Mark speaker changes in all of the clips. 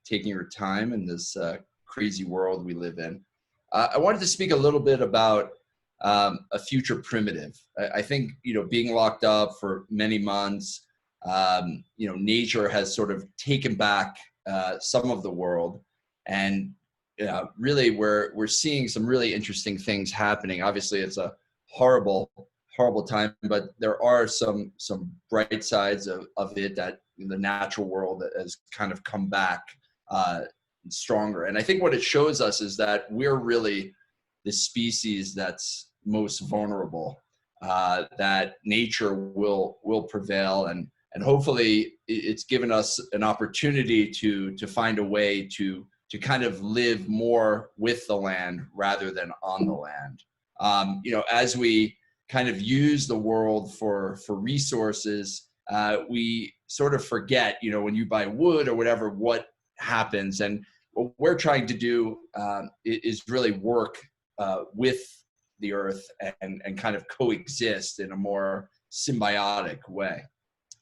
Speaker 1: taking your time in this crazy world we live in. I wanted to speak a little bit about a future primitive. I think, being locked up for many months, nature has sort of taken back some of the world, and really we're seeing some really interesting things happening. Obviously, it's a horrible time, but there are some bright sides of it, that the natural world has kind of come back stronger. And I think what it shows us is that we're really the species that's most vulnerable, that nature will prevail, and hopefully it's given us an opportunity to find a way to kind of live more with the land rather than on the land. As we kind of use the world for resources, we sort of forget, when you buy wood or whatever, what happens. And what we're trying to do is really work with the earth and kind of coexist in a more symbiotic way.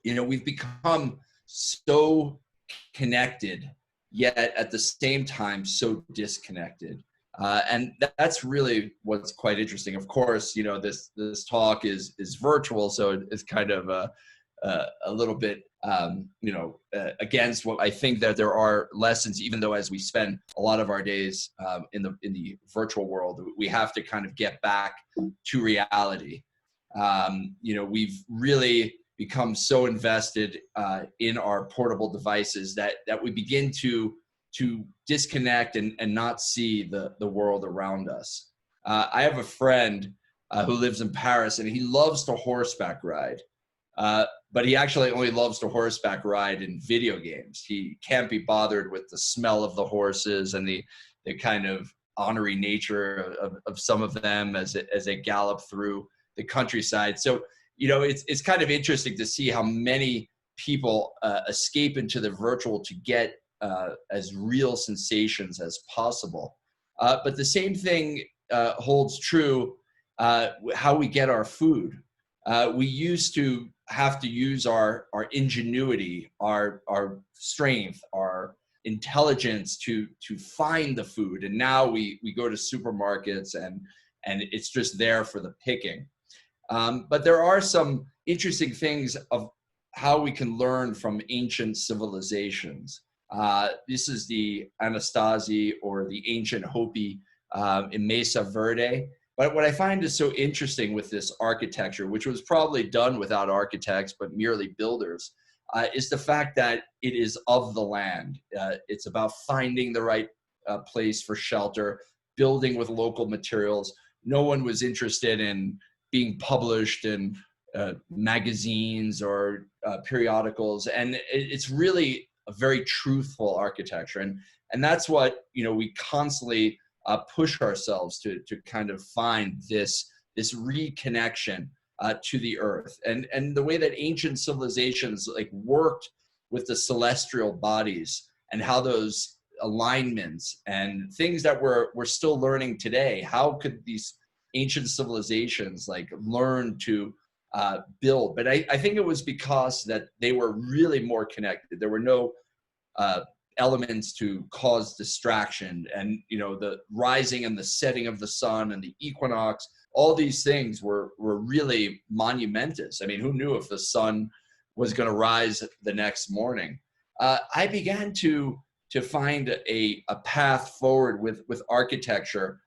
Speaker 1: We've become so connected, yet at the same time so disconnected. And that's really what's quite interesting. Of course, this talk is virtual, so it's kind of a little bit, against what I think that there are lessons, even though as we spend a lot of our days in the virtual world, we have to kind of get back to reality. We've really become so invested in our portable devices that we begin to disconnect and not see the world around us. I have a friend who lives in Paris, and he loves to horseback ride. But he actually only loves to horseback ride in video games. He can't be bothered with the smell of the horses and the kind of ornery nature of some of them as they gallop through the countryside. So, it's kind of interesting to see how many people escape into the virtual to get as real sensations as possible. But the same thing holds true how we get our food. We used to have to use our ingenuity, our strength, our intelligence to find the food. And now we go to supermarkets and it's just there for the picking. But there are some interesting things of how we can learn from ancient civilizations. This is the Anastasi, or the ancient Hopi in Mesa Verde. But what I find is so interesting with this architecture, which was probably done without architects, but merely builders, is the fact that it is of the land. It's about finding the right place for shelter, building with local materials. No one was interested in being published in magazines or periodicals. And it's really a very truthful architecture. And that's what, we constantly push ourselves to kind of find this reconnection to the earth, and the way that ancient civilizations worked with the celestial bodies, and how those alignments and things that we're still learning today. How could these ancient civilizations learn to build? But I think it was because that they were really more connected. There were no elements to cause distraction, and the rising and the setting of the sun and the equinox, all these things were really monumentous. I mean, who knew if the sun was going to rise the next morning? I began to find a path forward with architecture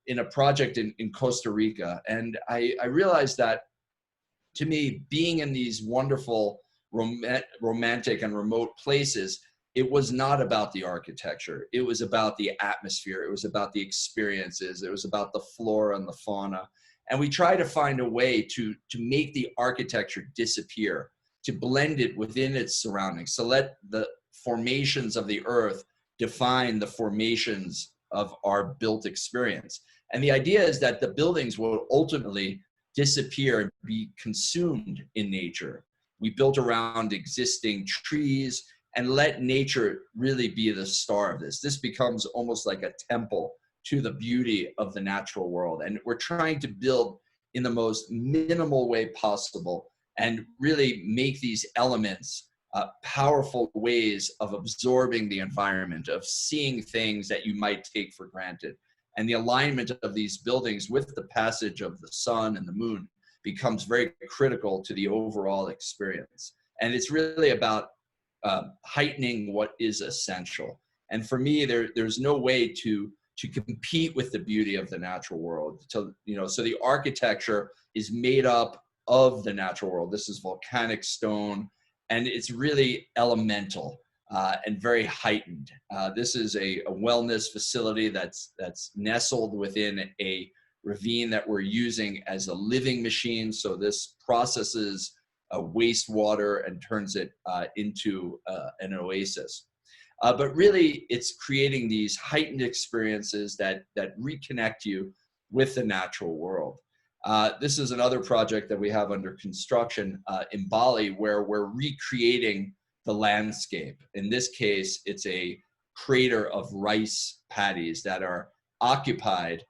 Speaker 1: in a project in Costa Rica, and I realized that, to me, being in these wonderful romantic and remote places, it was not about the architecture. It was about the atmosphere. It was about the experiences. It was about the flora and the fauna. And we try to find a way to make the architecture disappear, to blend it within its surroundings, to let the formations of the earth define the formations of our built experience. And the idea is that the buildings will ultimately disappear and be consumed in nature. We built around existing trees and let nature really be the star of this. This becomes almost like a temple to the beauty of the natural world. And we're trying to build in the most minimal way possible and really make these elements powerful ways of absorbing the environment, of seeing things that you might take for granted. And the alignment of these buildings with the passage of the sun and the moon becomes very critical to the overall experience. And it's really about heightening what is essential. And for me, there's no way to compete with the beauty of the natural world. So the architecture is made up of the natural world. This is volcanic stone, and it's really elemental and very heightened. This is a wellness facility that's nestled within a ravine that we're using as a living machine. So this processes wastewater and turns it into an oasis. But really, it's creating these heightened experiences that reconnect you with the natural world. This is another project that we have under construction in Bali, where we're recreating the landscape. In this case, it's a crater of rice paddies that are occupied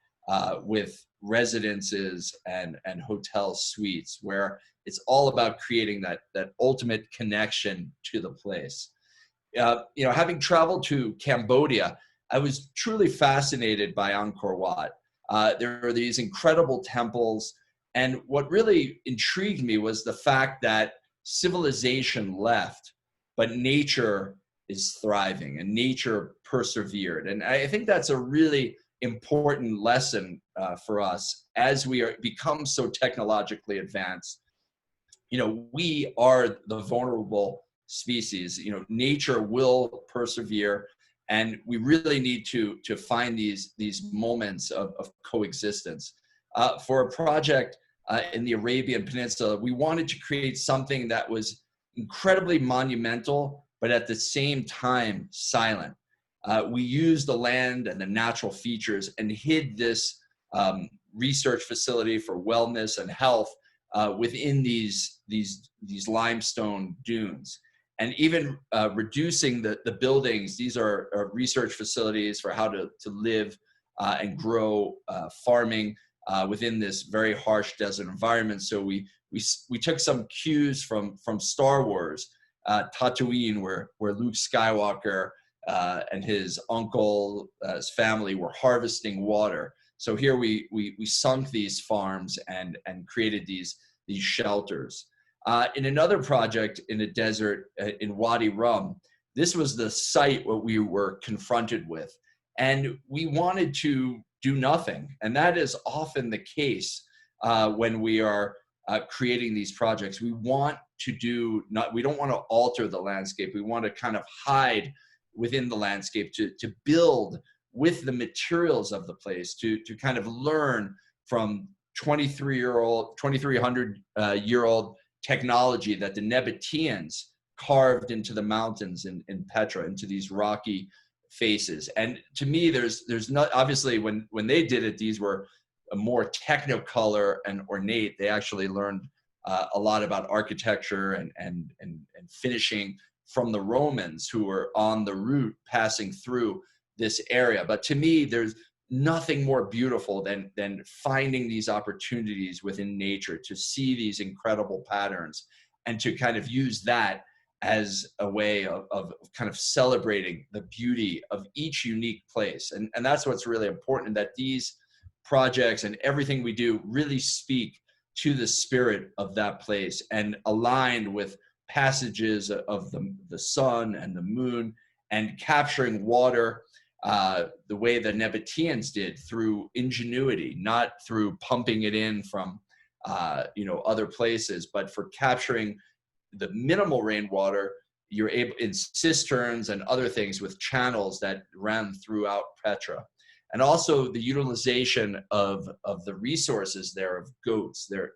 Speaker 1: with residences and hotel suites, where it's all about creating that ultimate connection to the place. Having traveled to Cambodia, I was truly fascinated by Angkor Wat. There are these incredible temples, and what really intrigued me was the fact that civilization left, but nature is thriving and nature persevered. And I think that's a really important lesson for us as we become so technologically advanced. We are the vulnerable species. Nature will persevere, and we really need to find these moments of coexistence. For a project in the Arabian Peninsula, we wanted to create something that was incredibly monumental, but at the same time silent. We used the land and the natural features and hid this research facility for wellness and health within these limestone dunes. And even reducing the buildings, these are research facilities for how to live and grow farming within this very harsh desert environment. So we took some cues from Star Wars, Tatooine, where Luke Skywalker and his uncle, his family were harvesting water. So here we sunk these farms and created these shelters. In another project in a desert in Wadi Rum, this was the site what we were confronted with. And we wanted to do nothing. And that is often the case when we are creating these projects. We want to we don't want to alter the landscape. We want to kind of hide within the landscape, to build with the materials of the place, to kind of learn from 2,300-year-old technology that the Nabateans carved into the mountains in Petra, into these rocky faces. And to me, there's not, obviously when they did it, these were a more technicolor and ornate. They actually learned a lot about architecture and finishing from the Romans who were on the route passing through this area. But to me, there's nothing more beautiful than finding these opportunities within nature to see these incredible patterns and to kind of use that as a way of kind of celebrating the beauty of each unique place. And that's what's really important, that these projects and everything we do really speak to the spirit of that place and aligned with passages of the sun and the moon, and capturing water the way the Nabateans did, through ingenuity, not through pumping it in from other places, but for capturing the minimal rainwater. You're able in cisterns and other things with channels that ran throughout Petra. And also the utilization of the resources there of goats. The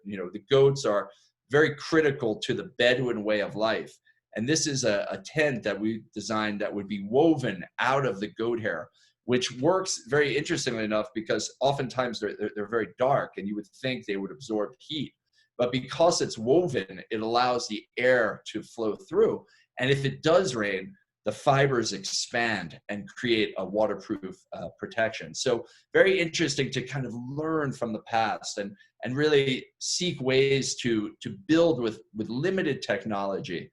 Speaker 1: goats are very critical to the Bedouin way of life. And this is a tent that we designed that would be woven out of the goat hair, which works very interestingly enough, because oftentimes they're very dark and you would think they would absorb heat. But because it's woven, it allows the air to flow through. And if it does rain, the fibers expand and create a waterproof protection. So very interesting to kind of learn from the past and really seek ways to build with limited technology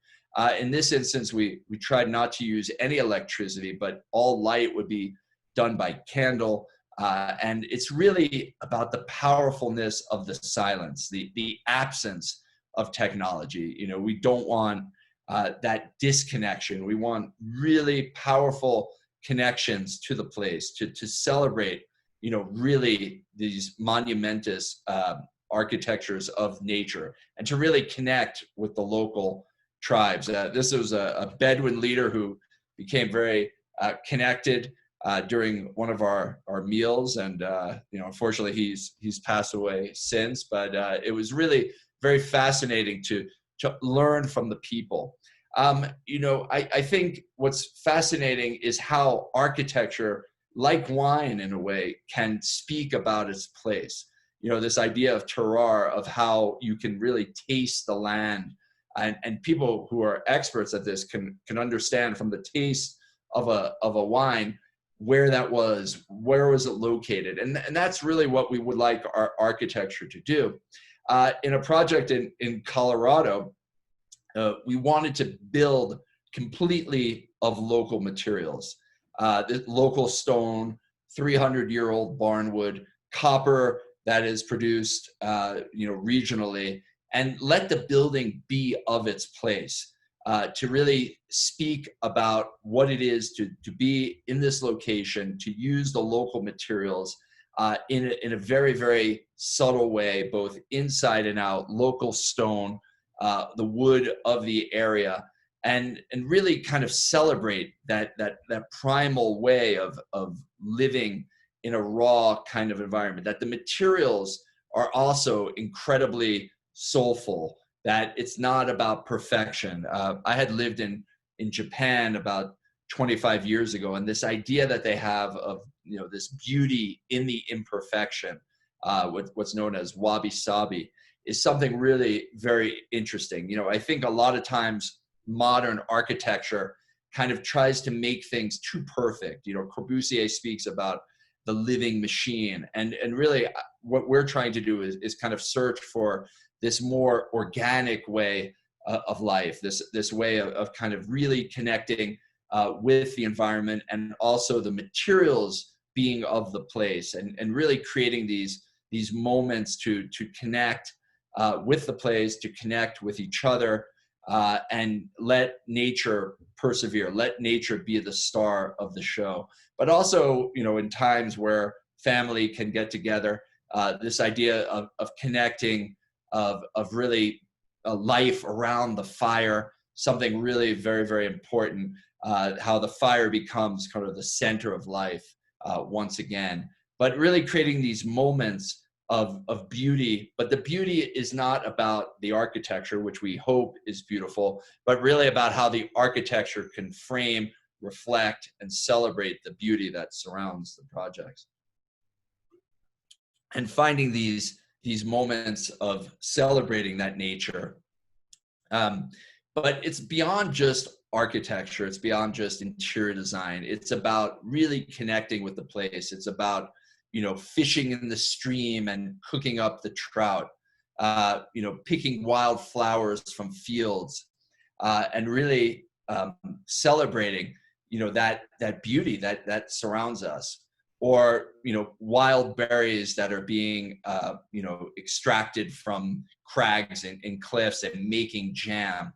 Speaker 1: In this instance, we tried not to use any electricity, but all light would be done by candle. And it's really about the powerfulness of the silence, the absence of technology. You know, we don't want that disconnection. We want really powerful connections to the place to celebrate, you know, really these monumentous architectures of nature, and to really connect with the local tribes. This was a Bedouin leader who became very connected during one of our meals, and you know, unfortunately he's passed away since, but it was really very fascinating to learn from the people. You know, I think what's fascinating is how architecture, like wine in a way, can speak about its place. You know, this idea of terroir, of how you can really taste the land, and people who are experts at this can understand from the taste of a wine where that was, where was it located, and that's really what we would like our architecture to do. In a project in Colorado, we wanted to build completely of local materials, the local stone, 300-year-old barnwood, copper that is produced, you know, regionally, and let the building be of its place, to really speak about what it is to be in this location, to use the local materials in a very, very subtle way, both inside and out, local stone, the wood of the area, and really kind of celebrate that primal way of living in a raw kind of environment, that the materials are also incredibly soulful, that it's not about perfection. I had lived in Japan about 25 years ago, and this idea that they have of, you know, this beauty in the imperfection, what's known as wabi-sabi, is something really very interesting. You know, I think a lot of times modern architecture kind of tries to make things too perfect. You know, Corbusier speaks about the living machine, and really what we're trying to do is kind of search for this more organic way of life, this way of kind of really connecting with the environment, and also the materials being of the place, and really creating these moments to connect with the place, to connect with each other, and let nature persevere, let nature be the star of the show. But also, you know, in times where family can get together, this idea of connecting, of really a life around the fire, something really very, very important, how the fire becomes kind of the center of life once again, but really creating these moments of beauty. But the beauty is not about the architecture, which we hope is beautiful, but really about how the architecture can frame, reflect, and celebrate the beauty that surrounds the projects. And finding these moments of celebrating that nature. But it's beyond just architecture. It's beyond just interior design. It's about really connecting with the place. It's about, you know, fishing in the stream and cooking up the trout, you know, picking wild flowers from fields, and really celebrating, you know, that beauty that surrounds us. Or, you know, wild berries that are being, you know, extracted from crags and cliffs and making jam.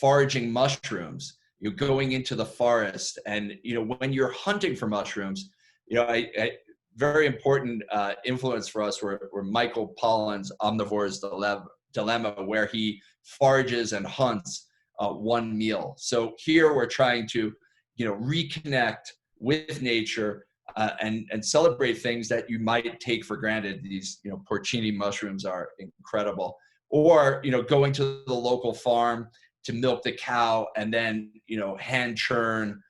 Speaker 1: Foraging mushrooms, you're going into the forest, and, you know, when you're hunting for mushrooms, you know, very important influence for us were Michael Pollan's Omnivore's Dilemma, where he forages and hunts one meal. So here we're trying to, you know, reconnect with nature, and celebrate things that you might take for granted. These, you know, porcini mushrooms are incredible. Or, you know, going to the local farm to milk the cow, and then, you know, hand churn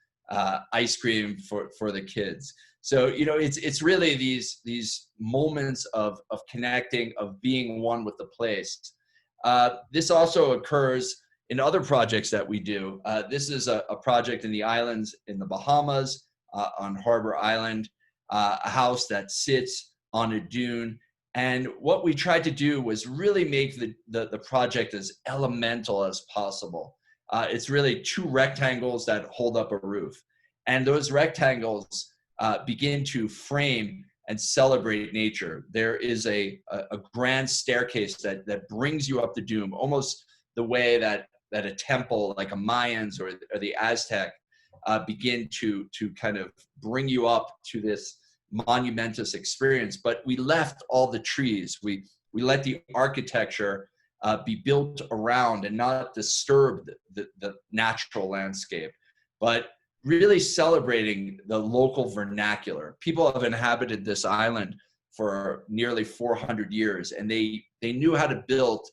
Speaker 1: ice cream for the kids. So, you know, it's really these moments of connecting, of being one with the place. This also occurs in other projects that we do. This is a project in the islands in the Bahamas, on Harbor Island, a house that sits on a dune, And what we tried to do was really make the project as elemental as possible. It's really two rectangles that hold up a roof. And those rectangles begin to frame and celebrate nature. There is a grand staircase that brings you up the dome, almost the way that a temple like a Mayans or the Aztec begin to kind of bring you up to this monumentous experience. But we left all the trees. We let the architecture be built around and not disturb the natural landscape, but really celebrating the local vernacular. People have inhabited this island for nearly 400 years, and they knew how to build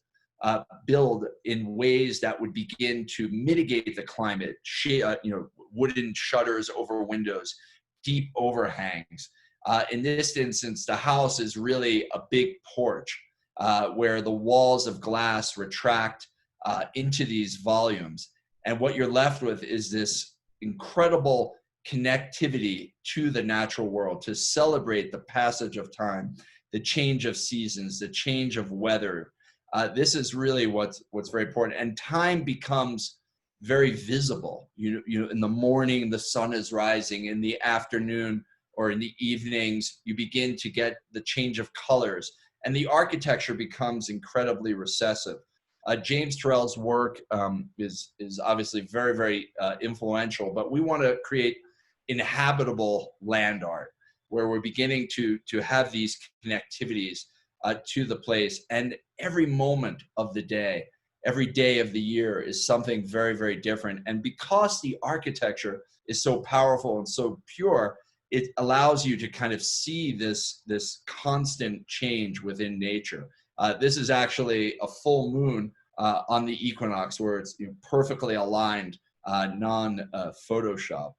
Speaker 1: in ways that would begin to mitigate the climate. Wooden shutters over windows, deep overhangs. In this instance, the house is really a big porch where the walls of glass retract into these volumes. And what you're left with is this incredible connectivity to the natural world, to celebrate the passage of time, the change of seasons, the change of weather. This is really what's very important. And time becomes very visible. In the morning, the sun is rising. In the afternoon or in the evenings, you begin to get the change of colors. And the architecture becomes incredibly recessive. James Turrell's work is obviously very, very influential, but we want to create inhabitable land art where we're beginning to have these connectivities to the place. And every moment of the day, every day of the year is something very, very different. And because the architecture is so powerful and so pure, it allows you to kind of see this constant change within nature. This is actually a full moon on the equinox where it's perfectly aligned, non-photoshopped.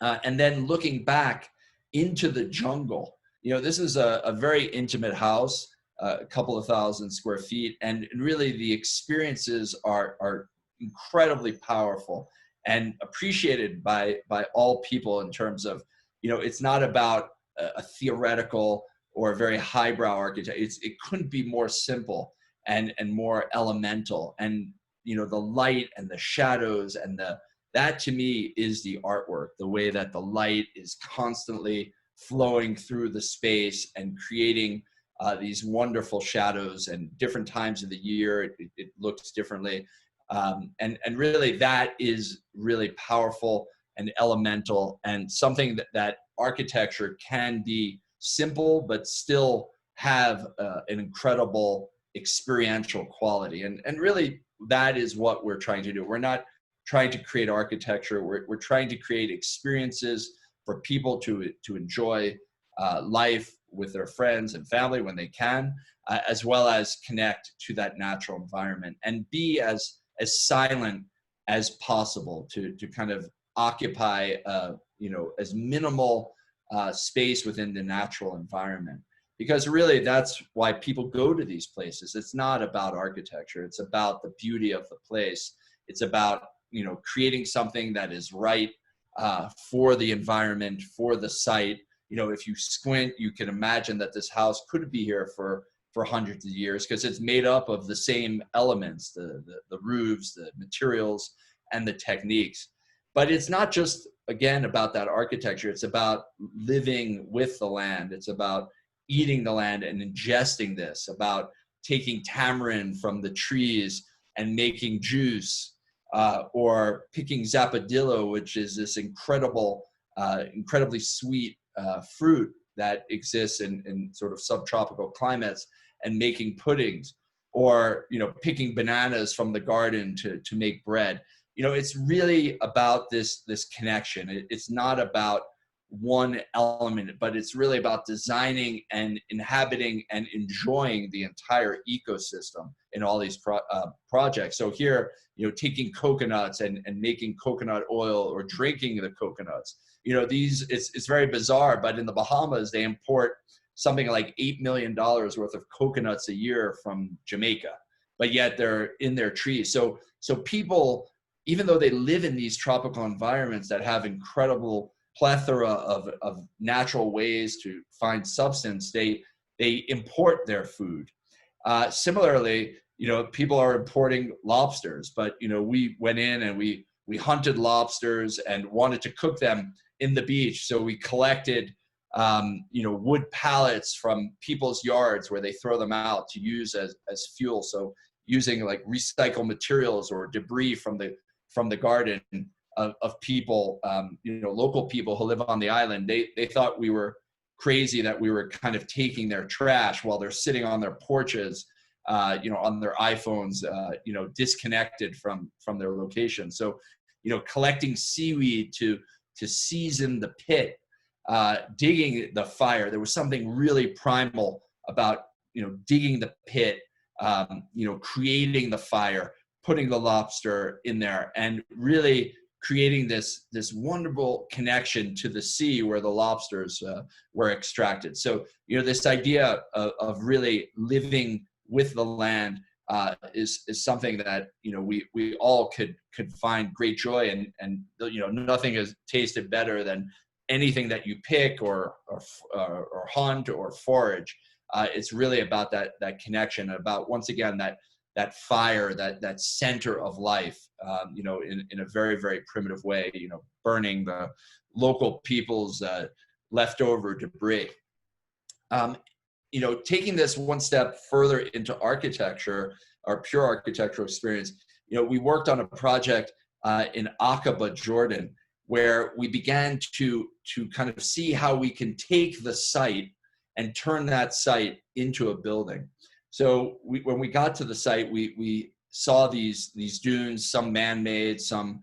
Speaker 1: And then looking back into the jungle, this is a very intimate house, a couple of thousand square feet, and really the experiences are incredibly powerful and appreciated by all people in terms of, it's not about a theoretical or a very highbrow architecture. It couldn't be more simple and more elemental. And, the light and the shadows and that to me is the artwork, the way that the light is constantly flowing through the space and creating these wonderful shadows, and different times of the year, it looks differently. And really that is really powerful and elemental, and something that architecture can be simple, but still have an incredible experiential quality. And really that is what we're trying to do. We're not trying to create architecture. We're trying to create experiences for people to enjoy life with their friends and family when they can, as well as connect to that natural environment and be as silent as possible, to kind of occupy as minimal space within the natural environment. Because really that's why people go to these places. It's not about architecture. It's about the beauty of the place. It's about creating something that is right for the environment, for the site. If you squint, you can imagine that this house could be here for hundreds of years, because it's made up of the same elements, the roofs, the materials, and the techniques. But it's not just, again, about that architecture. It's about living with the land. It's about eating the land and ingesting this, about taking tamarind from the trees and making juice, or picking zappadillo, which is this incredibly sweet fruit that exists in sort of subtropical climates, and making puddings, or picking bananas from the garden to make bread. It's really about this connection. It's not about one element, but it's really about designing and inhabiting and enjoying the entire ecosystem in all these projects. So here, taking coconuts and making coconut oil, or drinking the coconuts. It's very bizarre, but in the Bahamas, they import something like $8 million worth of coconuts a year from Jamaica, but yet they're in their trees. So people, even though they live in these tropical environments that have incredible plethora of natural ways to find substance, they they import their food. Similarly, people are importing lobsters, but we went in and we hunted lobsters and wanted to cook them in the beach. So we collected wood pallets from people's yards where they throw them out to use as fuel. So using like recycled materials or debris from the garden of people, local people who live on the island. They thought we were crazy that we were kind of taking their trash while they're sitting on their porches, on their iPhones, disconnected from their location. So, collecting seaweed to season the pit, digging the fire. There was something really primal about, digging the pit, creating the fire, putting the lobster in there, and really creating this wonderful connection to the sea where the lobsters were extracted. So, this idea of really living with the land is something that we all could find great joy in, and nothing has tasted better than anything that you pick or hunt or forage. It's really about that connection, about, once again, that fire, that center of life, in a very, very primitive way, burning the local people's leftover debris. Taking this one step further into architecture, our pure architectural experience, we worked on a project in Aqaba, Jordan, where we began to kind of see how we can take the site and turn that site into a building. So when we got to the site, we saw these dunes, some man-made, some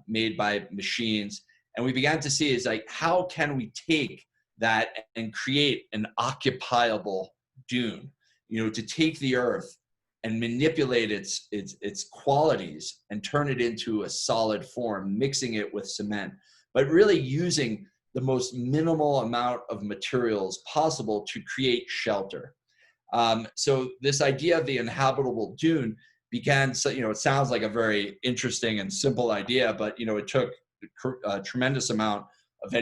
Speaker 1: made by machines, and we began to see is like, how can we take that and create an occupiable dune? To take the earth and manipulate its qualities and turn it into a solid form, mixing it with cement, but really using the most minimal amount of materials possible to create shelter. So this idea of the inhabitable dune began, it sounds like a very interesting and simple idea, but it took a tremendous amount of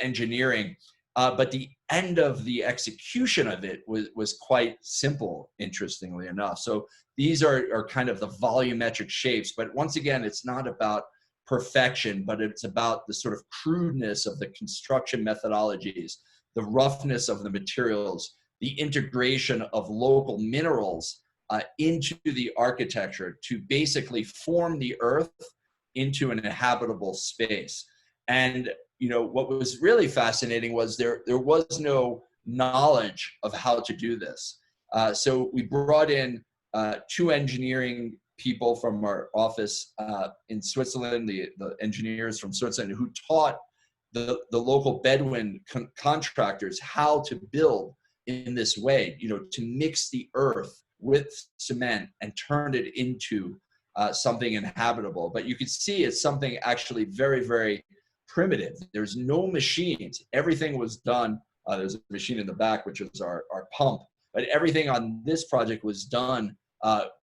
Speaker 1: engineering. But the end of the execution of it was quite simple, interestingly enough. So these are kind of the volumetric shapes, but once again, it's not about perfection, but it's about the sort of crudeness of the construction methodologies, the roughness of the materials, the integration of local minerals into the architecture to basically form the earth into an inhabitable space. And what was really fascinating was there was no knowledge of how to do this. So we brought in 2 engineering people from our office in Switzerland, the engineers from Switzerland, who taught the local Bedouin contractors how to build in this way, to mix the earth with cement and turn it into something inhabitable. But you could see it's something actually very, very primitive. There's no machines. Everything was done. There's a machine in the back, which is our pump, but everything on this project was done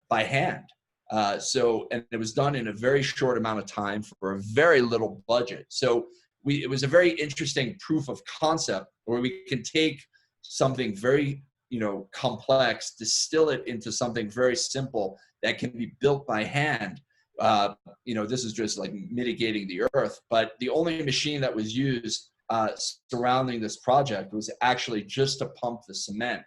Speaker 1: by hand. And it was done in a very short amount of time for a very little budget. So it was a very interesting proof of concept where we can take something very, complex, distill it into something very simple that can be built by hand. This is just like mitigating the earth, but the only machine that was used surrounding this project was actually just to pump the cement.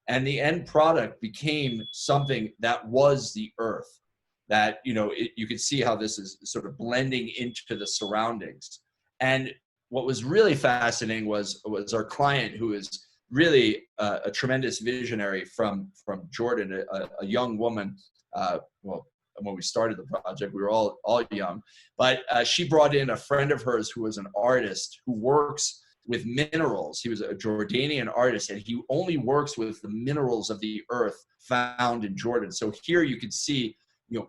Speaker 1: And the end product became something that was the earth, that, you could see how this is sort of blending into the surroundings. And what was really fascinating was our client, who is really a tremendous visionary from Jordan, a young woman. When we started the project, we were all young, but she brought in a friend of hers who was an artist who works with minerals. He was a Jordanian artist, and he only works with the minerals of the earth found in Jordan. So here you could see,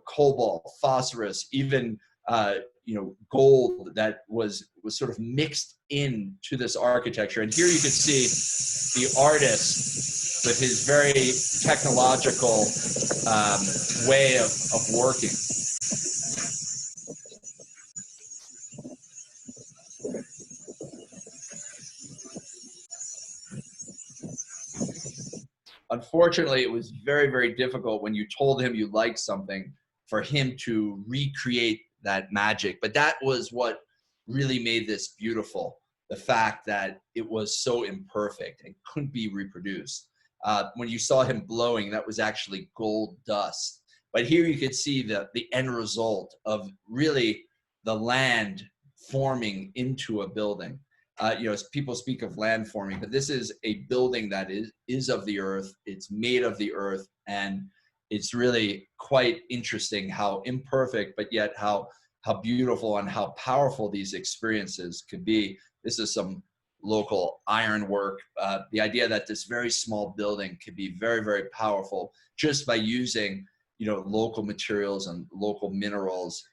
Speaker 1: cobalt, phosphorus, even gold that was sort of mixed into this architecture. And here you could see the artist with his very technological way of working. unfortunately, it was very, very difficult when you told him you liked something for him to recreate that magic. But that was what really made this beautiful. The fact that it was so imperfect and couldn't be reproduced. When you saw him blowing, that was actually gold dust. But here you could see the end result of really the land forming into a building. People speak of land forming, but this is a building that is of the earth. It's made of the earth, and it's really quite interesting how imperfect, but yet how beautiful and how powerful these experiences could be. This is some local ironwork. The idea that this very small building could be very, very powerful just by using, local materials and local minerals,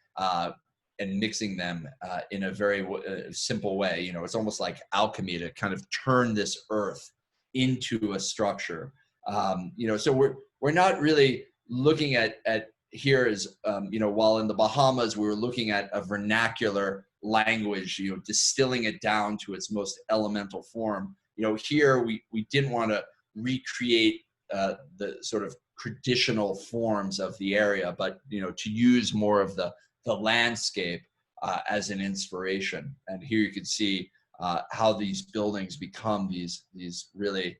Speaker 1: and mixing them in a very simple way. It's almost like alchemy to kind of turn this earth into a structure. So we're not really looking at here is, while in the Bahamas, we were looking at a vernacular language, distilling it down to its most elemental form. Here we didn't want to recreate the sort of traditional forms of the area, but, to use more of the landscape as an inspiration. And here you can see how these buildings become these really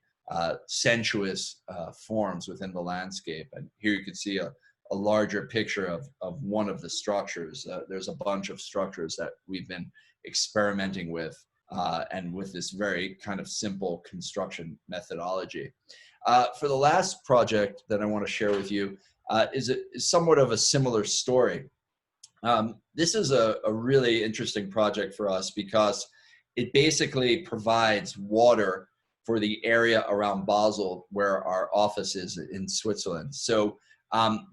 Speaker 1: sensuous forms within the landscape. And here you can see a larger picture of one of the structures. There's a bunch of structures that we've been experimenting with, and with this very kind of simple construction methodology. For the last project that I want to share with you is somewhat of a similar story. This is a really interesting project for us because it basically provides water for the area around Basel, where our office is in Switzerland. So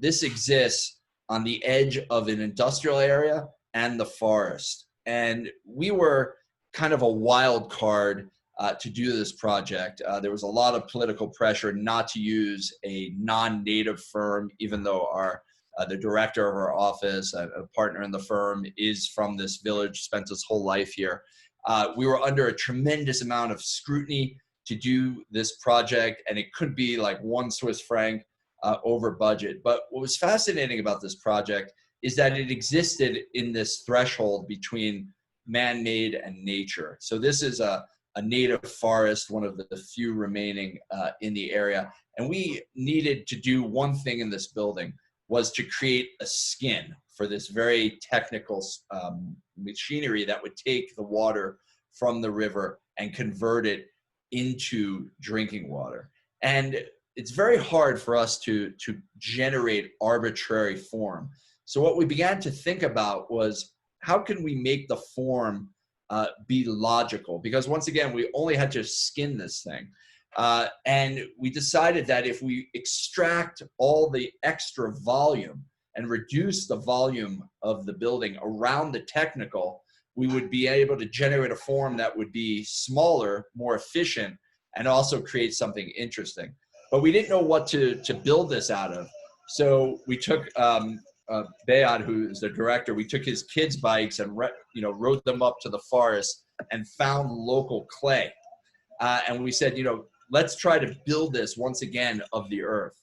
Speaker 1: this exists on the edge of an industrial area and the forest. And we were kind of a wild card to do this project. There was a lot of political pressure not to use a non-native firm, even though the director of our office, a partner in the firm, is from this village, spent his whole life here. We were under a tremendous amount of scrutiny to do this project, and it could be like 1 Swiss franc over budget. But what was fascinating about this project is that it existed in this threshold between man-made and nature. So this is a native forest, one of the few remaining in the area. And we needed to do one thing in this building, was to create a skin for this very technical machinery that would take the water from the river and convert it into drinking water. And it's very hard for us to generate arbitrary form. So what we began to think about was, how can we make the form be logical? Because once again, we only had to skin this thing. And we decided that if we extract all the extra volume and reduce the volume of the building around the technical, we would be able to generate a form that would be smaller, more efficient, and also create something interesting. But we didn't know what to build this out of. So we took Bayad, who is the director, we took his kids' bikes and rode them up to the forest and found local clay. And we said, let's try to build this once again of the earth.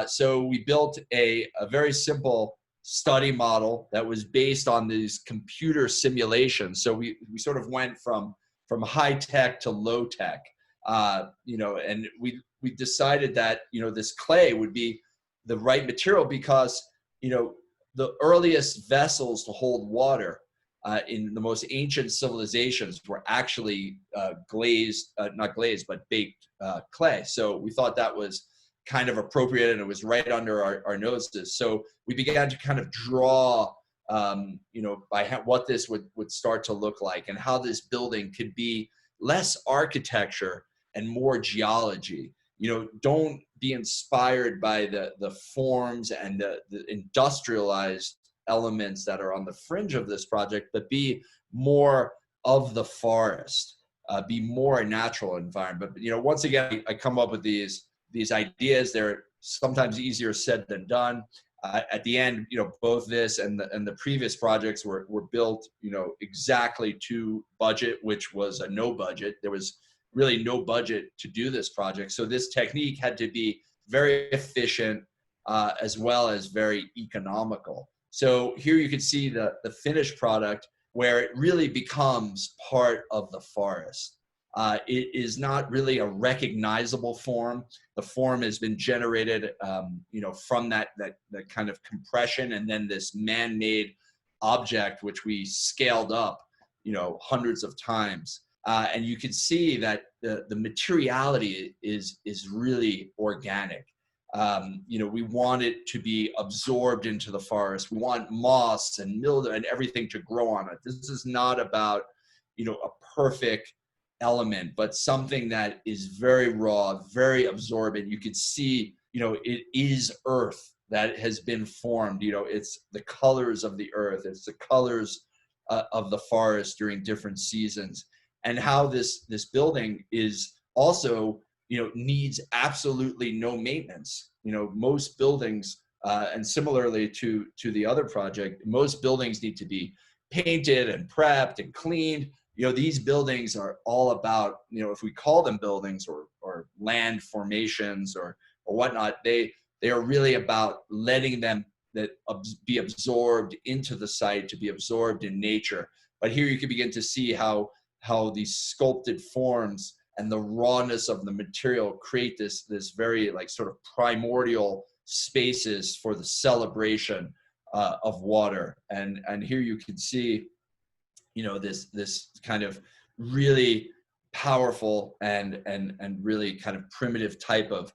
Speaker 1: So we built a very simple study model that was based on these computer simulations. So we sort of went from high tech to low tech, and we decided that, this clay would be the right material because, the earliest vessels to hold water in the most ancient civilizations were actually not glazed, but baked clay. So we thought that was kind of appropriate, and it was right under our noses. So we began to kind of draw, what this would start to look like, and how this building could be less architecture and more geology. Don't be inspired by the forms and the industrialized elements that are on the fringe of this project, but be more of the forest, be more a natural environment. But once again, I come up with these ideas. They're sometimes easier said than done. At the end, both this and the previous projects were built, exactly to budget, which was a no budget. There was really no budget to do this project. So this technique had to be very efficient, as well as very economical. So here you can see the finished product where it really becomes part of the forest. It is not really a recognizable form. The form has been generated, from that kind of compression, and then this man-made object, which we scaled up, hundreds of times. And you can see that the materiality is really organic. We want it to be absorbed into the forest. We want moss and mildew and everything to grow on it. This is not about, a perfect element, but something that is very raw, very absorbent. You can see, it is earth that has been formed. It's the colors of the earth. It's the colors of the forest during different seasons, and how this building is also, needs absolutely no maintenance. Most buildings, and similarly to the other project, most buildings need to be painted and prepped and cleaned. These buildings are all about, if we call them buildings or land formations or whatnot, they are really about letting them be absorbed into the site, to be absorbed in nature. But here you can begin to see how these sculpted forms and the rawness of the material create this very sort of primordial spaces for the celebration of water. And here you can see, this kind of really powerful and really kind of primitive type of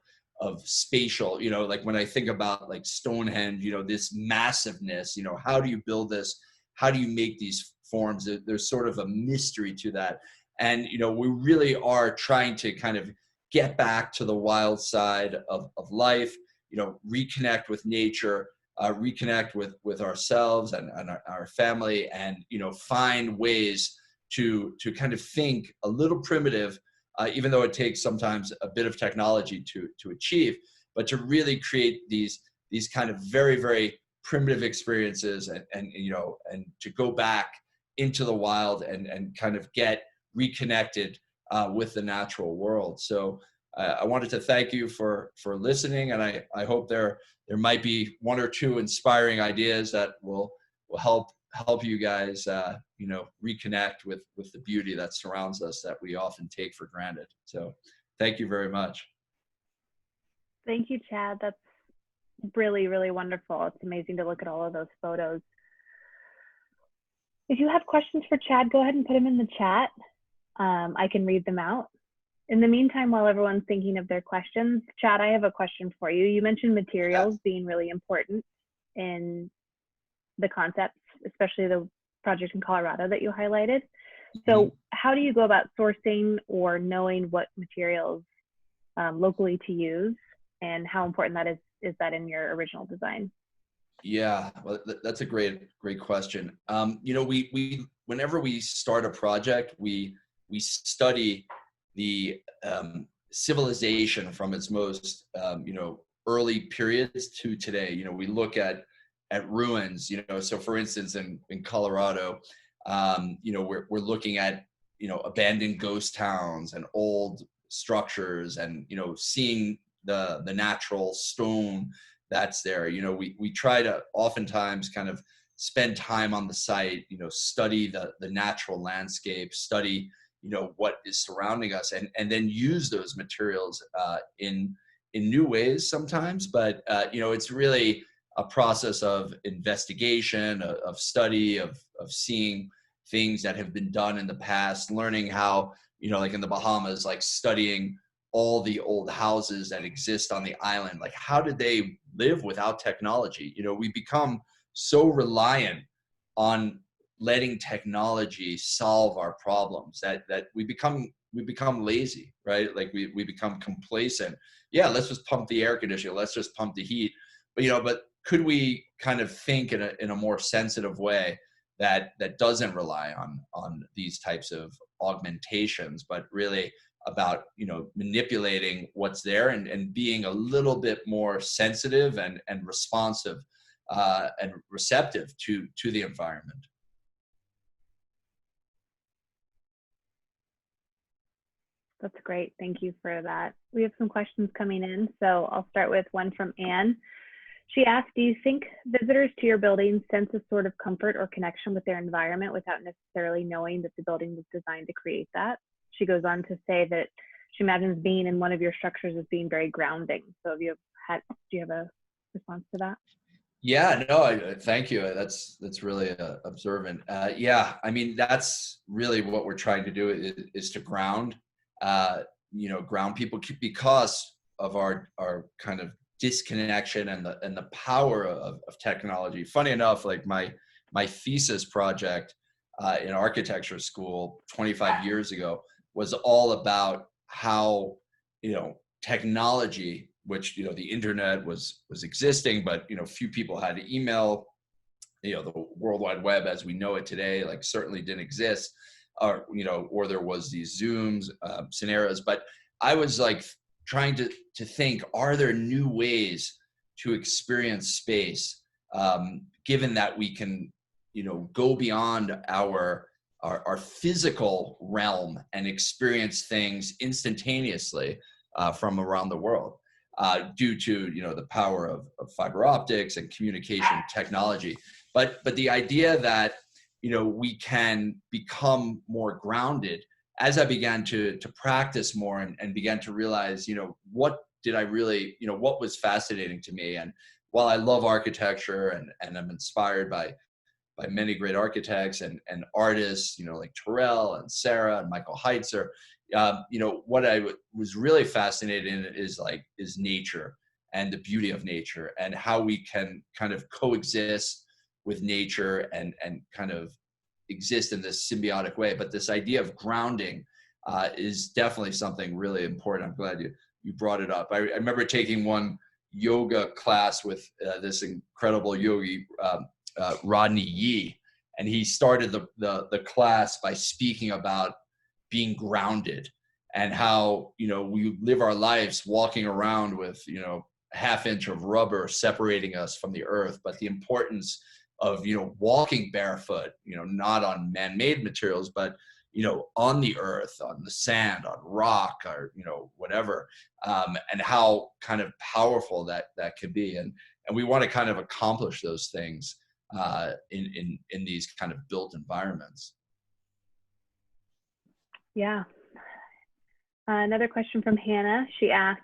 Speaker 1: spatial, like when I think about like Stonehenge, this massiveness, how do you build this? How do you make these forms? There's sort of a mystery to that. And, we really are trying to kind of get back to the wild side of life, reconnect with nature, reconnect with ourselves and our family, and, find ways to kind of think a little primitive, even though it takes sometimes a bit of technology to achieve, but to really create these kind of very, very primitive experiences, and to go back into the wild and kind of get reconnected with the natural world. So I wanted to thank you for listening, and I hope there might be one or two inspiring ideas that will help you guys reconnect with the beauty that surrounds us, that we often take for granted. So thank you very much.
Speaker 2: Thank you, Chad. That's really, really wonderful. It's amazing to look at all of those photos. If you have questions for Chad, go ahead and put them in the chat. I can read them out. In the meantime, while everyone's thinking of their questions, Chad, I have a question for you. You mentioned materials being really important in the concepts, especially the project in Colorado that you highlighted. So how do you go about sourcing or knowing what materials locally to use, and how important that is that in your original design?
Speaker 1: Yeah, well, that's a great question. We whenever we start a project, we study the civilization from its most early periods to today. We look at ruins. So for instance, in Colorado, we're looking at abandoned ghost towns and old structures, and seeing the natural stone that's there. We try to oftentimes kind of spend time on the site, study the natural landscape, study what is surrounding us, and then use those materials in new ways sometimes. But it's really a process of investigation, of study, of seeing things that have been done in the past, learning how, like in the Bahamas, like studying all the old houses that exist on the island. Like, how did they live without technology? We become so reliant on letting technology solve our problems that we become lazy, right? Like we become complacent. Yeah, let's just pump the air conditioner. Let's just pump the heat. But could we kind of think in a more sensitive way that doesn't rely on these types of augmentations, but really about manipulating what's there and being a little bit more sensitive and responsive and receptive to the environment.
Speaker 2: That's great. Thank you for that. We have some questions coming in. So I'll start with one from Anne. She asked, do you think visitors to your building sense a sort of comfort or connection with their environment without necessarily knowing that the building was designed to create that? She goes on to say that she imagines being in one of your structures as being very grounding. So do you have a response to that?
Speaker 1: Yeah, no, thank you. That's really observant. Yeah, I mean, that's really what we're trying to do is to ground, ground people because of our kind of disconnection and the power of technology. Funny enough, like my thesis project in architecture school 25 years ago was all about how, technology, which, the internet was existing, but, few people had email, the World Wide Web as we know it today, like certainly didn't exist, or there was these Zooms, scenarios. But I was like trying to think, are there new ways to experience space, given that we can, go beyond our physical realm and experience things instantaneously from around the world, due to the power of fiber optics and communication technology. But the idea that we can become more grounded as I began to practice more and began to realize what did I really what was fascinating to me. And while I love architecture and I'm inspired by many great architects and artists, like Terrell and Sarah and Michael Heitzer. What I was really fascinated in is nature and the beauty of nature and how we can kind of coexist with nature and kind of exist in this symbiotic way. But this idea of grounding is definitely something really important. I'm glad you brought it up. I remember taking one yoga class with this incredible yogi, Rodney Yee, and he started the class by speaking about being grounded and how we live our lives walking around with a half inch of rubber separating us from the earth, but the importance of walking barefoot, not on man-made materials, but on the earth, on the sand, on rock, or whatever, and how kind of powerful that could be. And we want to kind of accomplish those things in these kind of built environments.
Speaker 2: Yeah. Another question from Hannah. She asked,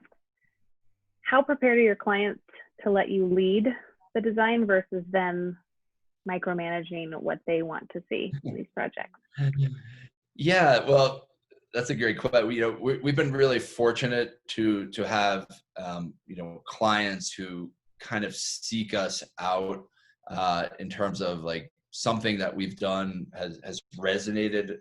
Speaker 2: how prepared are your clients to let you lead the design versus them micromanaging what they want to see in these projects?
Speaker 1: Yeah, well, that's a great question. We've been really fortunate to have clients who kind of seek us out in terms of like something that we've done has resonated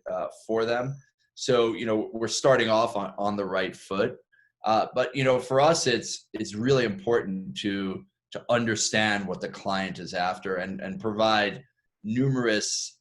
Speaker 1: for them. So we're starting off on the right foot. But for us, it's really important to understand what the client is after and provide numerous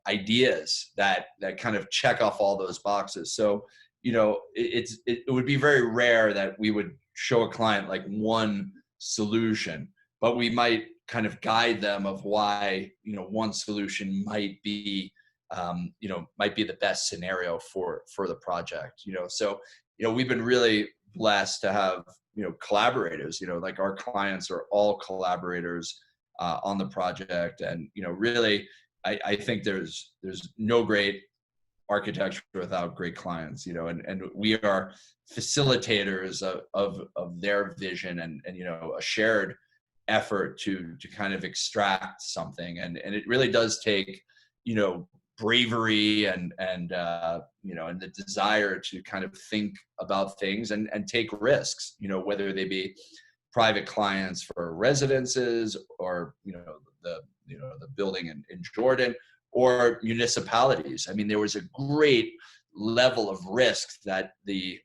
Speaker 1: ideas that kind of check off all those boxes. So it would be very rare that we would show a client like one solution, but we might kind of guide them of why one solution might be the best scenario for the project. So we've been really blessed to have collaborators. Like our clients are all collaborators on the project, and really I think there's no great architecture without great clients, and we are facilitators of their vision and a shared effort to kind of extract something. And it really does take, bravery and the desire to kind of think about things and take risks, whether they be private clients for residences or, the building in Jordan, or municipalities. I mean, there was a great level of risk that the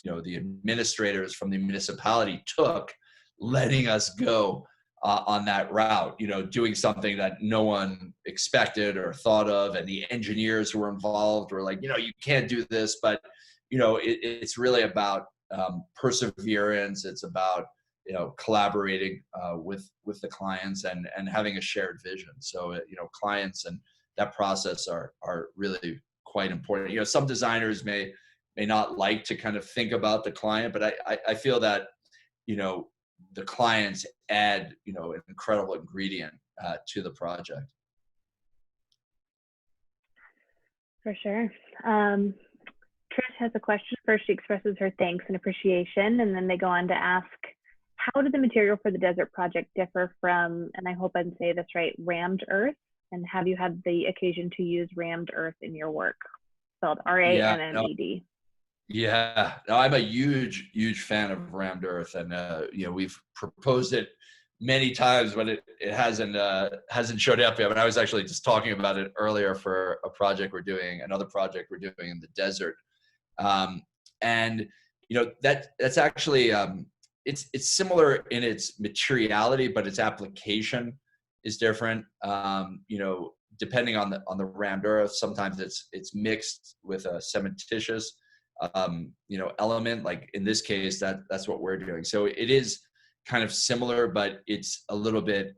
Speaker 1: administrators from the municipality took, letting us go on that route, doing something that no one expected or thought of. And the engineers who were involved were like, you can't do this. But, it's really about perseverance. It's about, collaborating with the clients and having a shared vision. So, clients and that process are really quite important. Some designers may may not like to kind of think about the client, but I feel that, you know, the clients add, you know, an incredible ingredient to the project.
Speaker 2: For sure. Trish has a question. First, she expresses her thanks and appreciation, and then they go on to ask, how did the material for the desert project differ from, and I hope I can say this right, rammed earth? And have you had the occasion to use rammed earth in your work? Spelled
Speaker 1: Yeah, no,
Speaker 2: RAMMED.
Speaker 1: yeah, no, I'm a huge fan of rammed earth, and you know, we've proposed it many times, but it hasn't showed up yet. But I was actually just talking about it earlier for another project we're doing in the desert. Um, and you know, that's actually it's similar in its materiality, but its application is different. You know, depending on the rammed earth, sometimes it's mixed with a cementitious you know, element. Like in this case, that's what we're doing. So it is kind of similar, but it's a little bit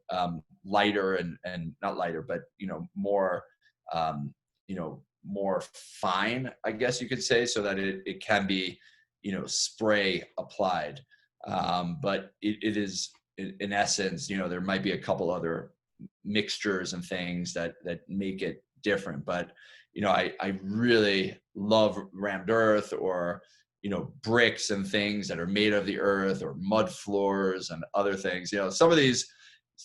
Speaker 1: lighter and not lighter, but you know, more you know, more fine, I guess you could say, so that it can be, you know, spray applied. But it is in essence, you know, there might be a couple other mixtures and things that make it different. But you know, I really love rammed earth, or you know, bricks and things that are made of the earth, or mud floors and other things. You know, some of these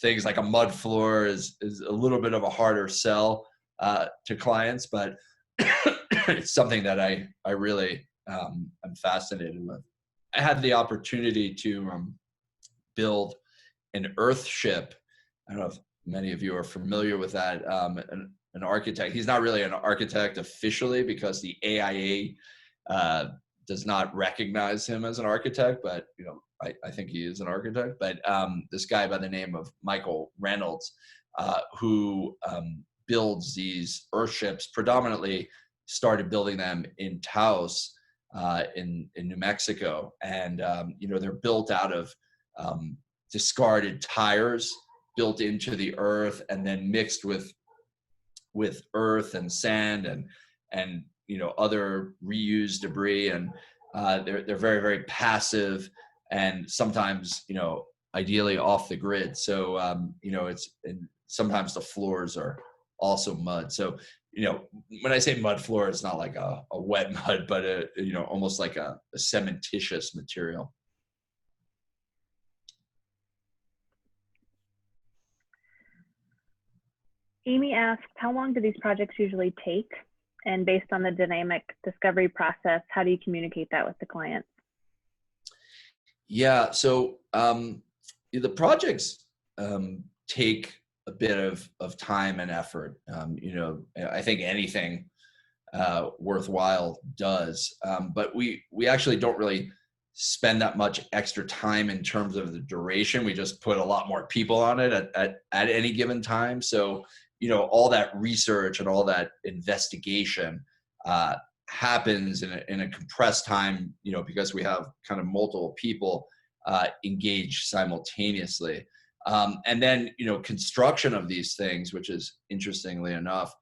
Speaker 1: things like a mud floor is a little bit of a harder sell to clients, but it's something that I really am fascinated with. I had the opportunity to build an earth ship. I don't know if many of you are familiar with that. An architect. He's not really an architect officially because the AIA does not recognize him as an architect, but you know, I think he is an architect. But this guy by the name of Michael Reynolds, who builds these earth ships, predominantly started building them in Taos in New Mexico, and you know, they're built out of discarded tires built into the earth and then mixed with earth and sand and you know, other reused debris, and they're very passive, and sometimes, you know, ideally off the grid. So you know, and sometimes the floors are also mud. So you know, when I say mud floor, it's not like a wet mud, but you know, almost like a cementitious material.
Speaker 2: Amy asks, how long do these projects usually take? And based on the dynamic discovery process, how do you communicate that with the client?
Speaker 1: Yeah, so the projects take a bit of time and effort. You know, I think anything worthwhile does, but we actually don't really spend that much extra time in terms of the duration. We just put a lot more people on it at any given time. So you know, all that research and all that investigation happens in a compressed time, you know, because we have kind of multiple people engaged simultaneously. And then, you know, construction of these things, which is interestingly enough,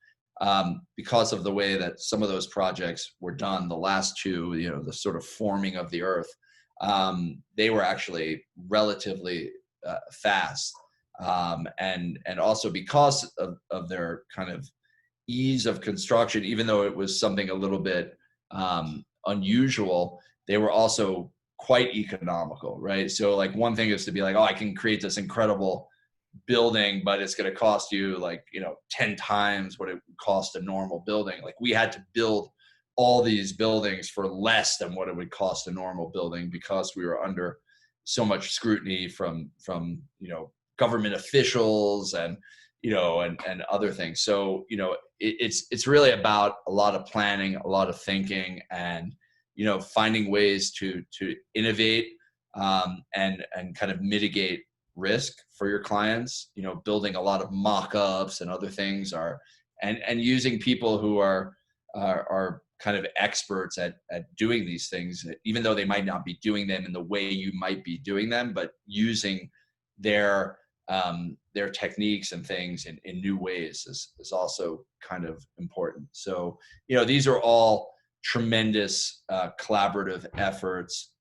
Speaker 1: because of the way that some of those projects were done, the last two, you know, the sort of forming of the earth, they were actually relatively fast. And also because of their kind of ease of construction, even though it was something a little bit unusual, they were also quite economical, right? So like one thing is to be like, oh, I can create this incredible building, but it's going to cost you like, you know, 10 times what it would cost a normal building. Like we had to build all these buildings for less than what it would cost a normal building because we were under so much scrutiny from you know, government officials and you know, and other things. So you know, it's really about a lot of planning, a lot of thinking, and you know, finding ways to innovate and kind of mitigate risk for your clients. You know, building a lot of mock-ups and other things are, and using people who are kind of experts at doing these things, even though they might not be doing them in the way you might be doing them, but using their techniques and things in new ways is also kind of important. So, you know, these are all tremendous collaborative efforts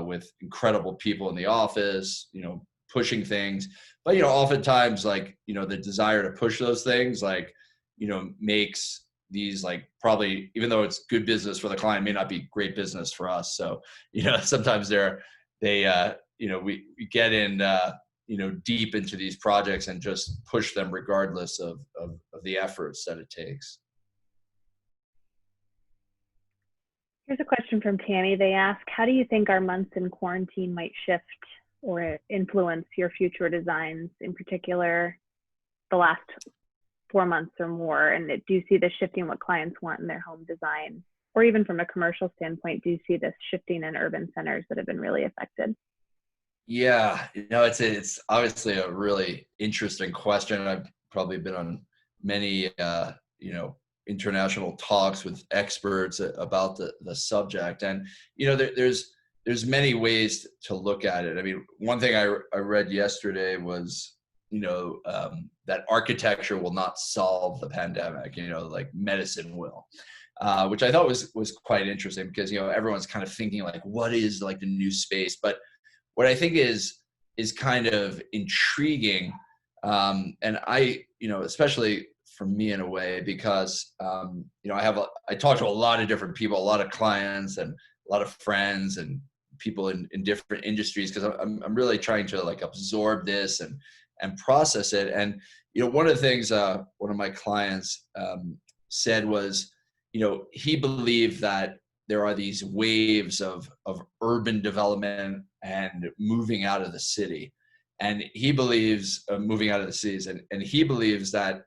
Speaker 1: with incredible people in the office, pushing things. But, oftentimes, like, the desire to push those things, like, makes these, like, probably, even though it's good business for the client, may not be great business for us. So, sometimes we get in, deep into these projects and just push them regardless of the efforts that it takes.
Speaker 2: Here's a question from Tammy. They ask, how do you think our months in quarantine might shift or influence your future designs, in particular the last 4 months or more? And do you see this shifting what clients want in their home design? Or even from a commercial standpoint, do you see this shifting in urban centers that have been really affected?
Speaker 1: Yeah, it's obviously a really interesting question. I've probably been on many, international talks with experts about the subject. And, there's many ways to look at it. I mean, one thing I read yesterday was, that architecture will not solve the pandemic, like medicine will. Which I thought was quite interesting because, everyone's kind of thinking like, what is like the new space? But what I think is kind of intriguing, and especially for me in a way, because I talk to a lot of different people, a lot of clients, and a lot of friends and people in different industries, because I'm really trying to like absorb this and process it. And one of the things one of my clients said was, he believed that there are these waves of urban development and moving out of the city. And he believes moving out of the cities. And he believes that,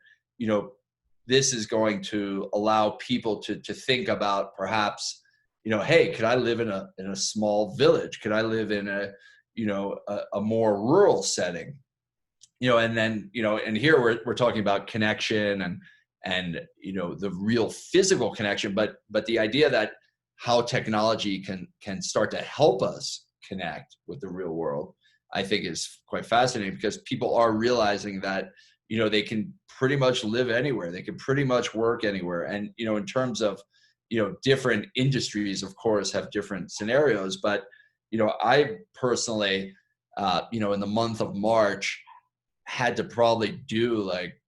Speaker 1: this is going to allow people to think about perhaps, hey, could I live in a small village? Could I live in a more rural setting? And then, and here we're talking about connection and the real physical connection, but the idea that how technology can start to help us connect with the real world, I think is quite fascinating, because people are realizing that, they can pretty much live anywhere. They can pretty much work anywhere. And, in terms of, different industries, of course, have different scenarios. But, I personally, in the month of March, had to probably do like,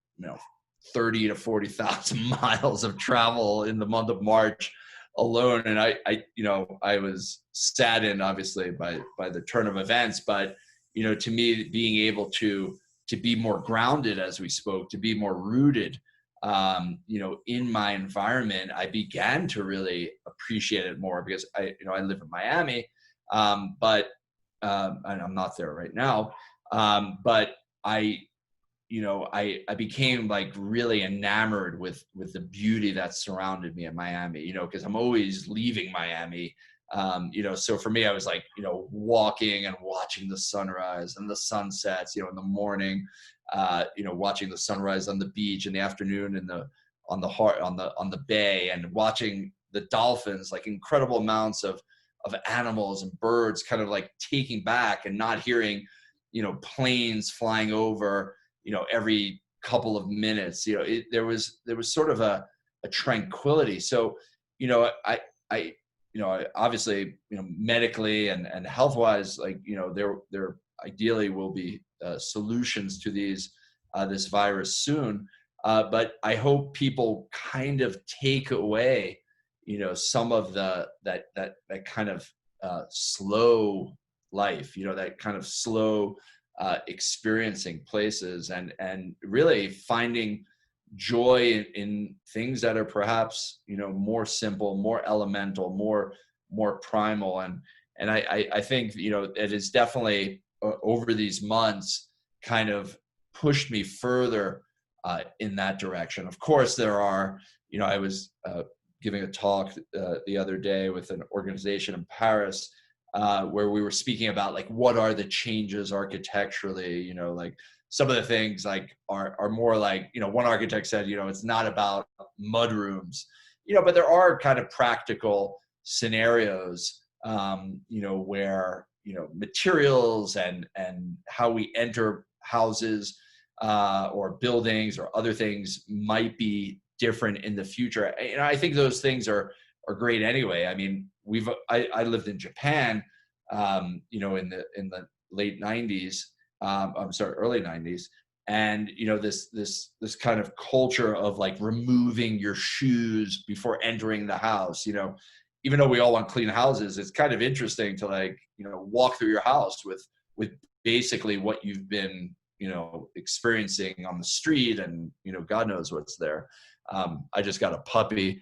Speaker 1: 30 to 40,000 miles of travel in the month of March alone. And I was saddened, obviously, by the turn of events. But, to me, being able to be more grounded, as we spoke, to be more rooted, in my environment, I began to really appreciate it more, because I live in Miami, but and I'm not there right now. But I became like really enamored with the beauty that surrounded me in Miami, because I'm always leaving Miami. So for me, I was like, walking and watching the sunrise and the sunsets, in the morning, watching the sunrise on the beach, in the afternoon, on the bay, and watching the dolphins, like incredible amounts of animals and birds, kind of like taking back and not hearing, planes flying over, every couple of minutes. There was sort of a tranquility. So, I obviously, medically and health wise, like, there ideally will be solutions to this virus soon. But I hope people kind of take away, some of that kind of slow life, that kind of slow experiencing places, and really finding joy in things that are perhaps, more simple, more elemental, more primal. And I think, it is definitely over these months kind of pushed me further in that direction. Of course, there are, I was giving a talk the other day with an organization in Paris, where we were speaking about like, what are the changes architecturally, like some of the things like are more like, one architect said, it's not about mud rooms, but there are kind of practical scenarios, where, materials and how we enter houses or buildings or other things might be different in the future. I think those things are are great anyway. I mean, I lived in Japan, you know, in the late 90s, I'm sorry, early 90s. And, you know, this kind of culture of like removing your shoes before entering the house, you know, even though we all want clean houses, it's kind of interesting to like, you know, walk through your house with basically what you've been, you know, experiencing on the street, and, you know, God knows what's there. I just got a puppy,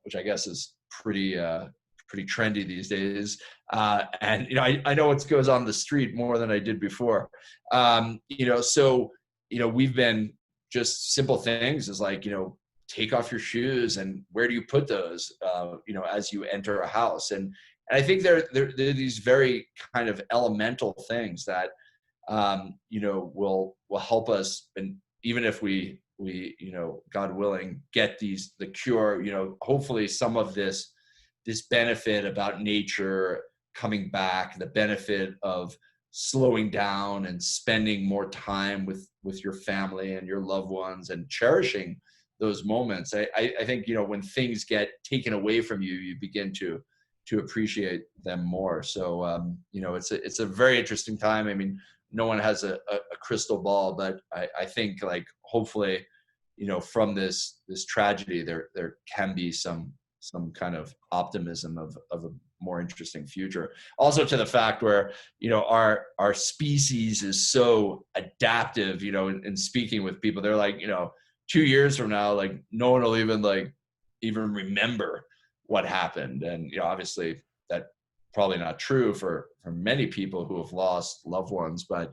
Speaker 1: which I guess is pretty trendy these days. And, you know, I know what goes on the street more than I did before. You know, so, you know, we've been just simple things is like, you know, take off your shoes and where do you put those, you know, as you enter a house. And I think they're these very kind of elemental things that, you know, will help us. And even if we, you know, God willing, get the cure, you know, hopefully some of this benefit about nature coming back, the benefit of slowing down and spending more time with your family and your loved ones and cherishing those moments. I think, you know, when things get taken away from you, you begin to appreciate them more. So, you know, it's a very interesting time. I mean, no one has a crystal ball, but I think like hopefully, you know, from this tragedy, there can be some kind of optimism of a more interesting future. Also to the fact where, you know, our species is so adaptive, you know, in speaking with people, they're like, you know, 2 years from now, like no one will even remember what happened. And, you know, obviously that probably not true for many people who have lost loved ones, but,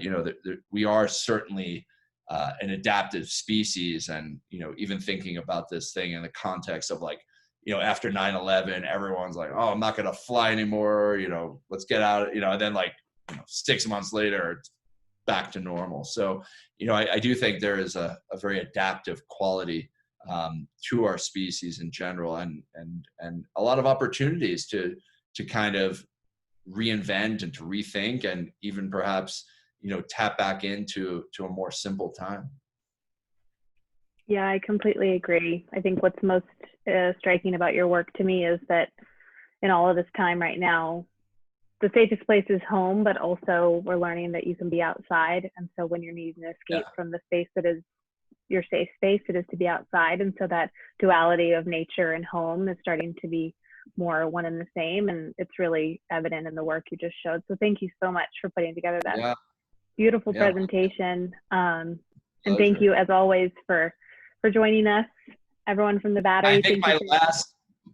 Speaker 1: you know, we are certainly an adaptive species. And, you know, even thinking about this thing in the context of like, you know, after 9/11, everyone's like, oh, I'm not going to fly anymore. You know, let's get out, you know, and then like, you know, 6 months later, it's back to normal. So, you know, I do think there is a very adaptive quality to our species in general, and a lot of opportunities to kind of reinvent and to rethink, and even perhaps, you know, tap back into a more simple time.
Speaker 2: Yeah, I completely agree. I think what's most striking about your work to me is that in all of this time right now, the safest place is home, but also we're learning that you can be outside. And so when you're needing to escape from the space that is your safe space, it is to be outside. And so that duality of nature and home is starting to be more one and the same. And it's really evident in the work you just showed. So thank you so much for putting together that beautiful presentation. And thank you as always for joining us, everyone from the Battery.
Speaker 1: I think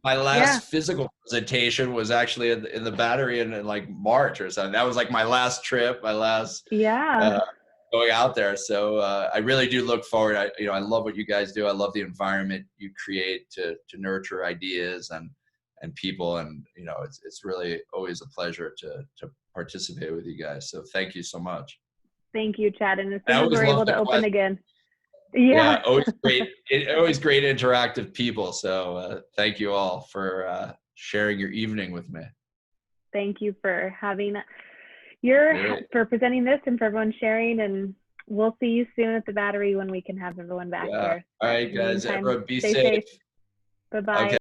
Speaker 1: my last physical presentation was actually in the Battery in like March or something. That was like my last trip, my last going out there. So I really do look forward. I love what you guys do. I love the environment you create to nurture ideas and people. And, you know, it's really always a pleasure to participate with you guys. So thank you so much.
Speaker 2: Thank you, Chad. And as soon as we're able to open again.
Speaker 1: Always great interactive people. So thank you all for sharing your evening with me.
Speaker 2: Thank you for having for presenting this and for everyone sharing. And we'll see you soon at the Battery when we can have everyone back here.
Speaker 1: All right, guys. Everyone be
Speaker 2: safe. Bye-bye.
Speaker 1: Okay.